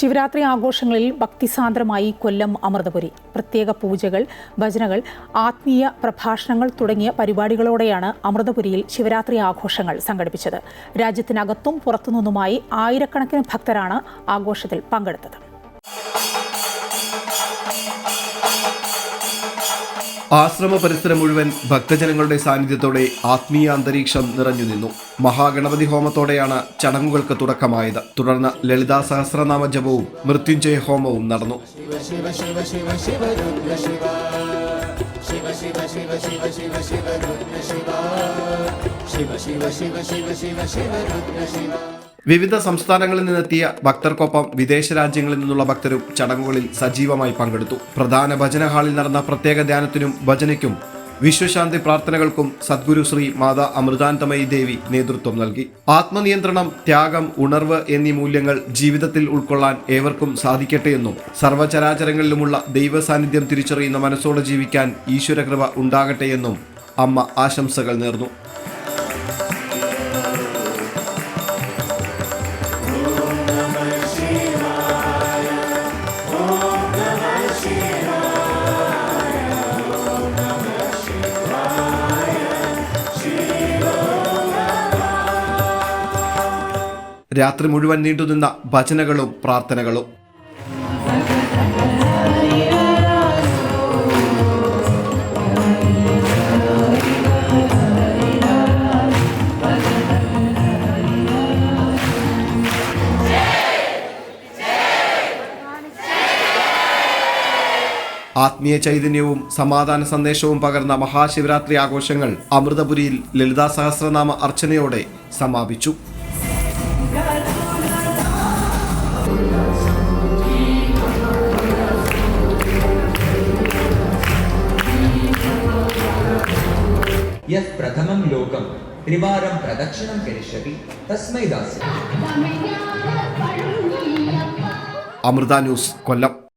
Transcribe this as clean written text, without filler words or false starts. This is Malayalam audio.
ശിവരാത്രി ആഘോഷങ്ങളിൽ ഭക്തിസാന്ദ്രമായി കൊല്ലം അമൃതപുരി. പ്രത്യേക പൂജകൾ, ഭജനകൾ, ആത്മീയ പ്രഭാഷണങ്ങൾ തുടങ്ങിയ പരിപാടികളോടെയാണ് അമൃതപുരിയിൽ ശിവരാത്രി ആഘോഷങ്ങൾ സംഘടിപ്പിച്ചത്. രാജ്യത്തിനകത്തും പുറത്തുനിന്നുമായി ആയിരക്കണക്കിന് ഭക്തരാണ് ആഘോഷത്തിൽ പങ്കെടുത്തത്. ആശ്രമ പരിസരം മുഴുവൻ ഭക്തജനങ്ങളുടെ സാന്നിധ്യത്തോടെ ആത്മീയ അന്തരീക്ഷം നിറഞ്ഞു നിന്നു. മഹാഗണപതി ഹോമത്തോടെയാണ് ചടങ്ങുകൾക്ക് തുടക്കമായത്. തുടർന്ന് ലളിതാ സഹസ്രനാമ ജപവും മൃത്യുഞ്ജയ ഹോമവും നടന്നു. വിവിധ സംസ്ഥാനങ്ങളിൽ നിന്നെത്തിയ ഭക്തർക്കൊപ്പം വിദേശ രാജ്യങ്ങളിൽ നിന്നുള്ള ഭക്തരും ചടങ്ങുകളിൽ സജീവമായി പങ്കെടുത്തു. പ്രധാന ഭജന ഹാളിൽ നടന്ന പ്രത്യേക ധ്യാനത്തിനും ഭജനയ്ക്കും വിശ്വശാന്തി പ്രാർത്ഥനകൾക്കും സദ്ഗുരു ശ്രീ മാതാ അമൃതാനന്ദമയി ദേവി നേതൃത്വം നൽകി. ആത്മനിയന്ത്രണം, ത്യാഗം, ഉണർവ് എന്നീ മൂല്യങ്ങൾ ജീവിതത്തിൽ ഉൾക്കൊള്ളാൻ ഏവർക്കും സാധിക്കട്ടെയെന്നും സർവ്വചരാചരങ്ങളിലുമുള്ള ദൈവ സാന്നിധ്യം തിരിച്ചറിയുന്ന മനസ്സോടെ ജീവിക്കാൻ ഈശ്വരകൃപ ഉണ്ടാകട്ടെയെന്നും അമ്മ ആശംസകൾ നേർന്നു. രാത്രി മുഴുവൻ നീണ്ടുനിന്ന ഭജനകളും പ്രാർത്ഥനകളും. ആത്മീയ ചൈതന്യവും സമാധാന സന്ദേശവും പകർന്ന മഹാശിവരാത്രി ആഘോഷങ്ങൾ അമൃതപുരിയിൽ ലളിതാ സഹസ്രനാമ അർച്ചനയോടെ സമാപിച്ചു. यः प्रथमं लोकं त्रिवारं प्रदक्षिणं करिष्यति तस्मै दास्यति. അമൃത ന്യൂസ്, കൊല്ലം.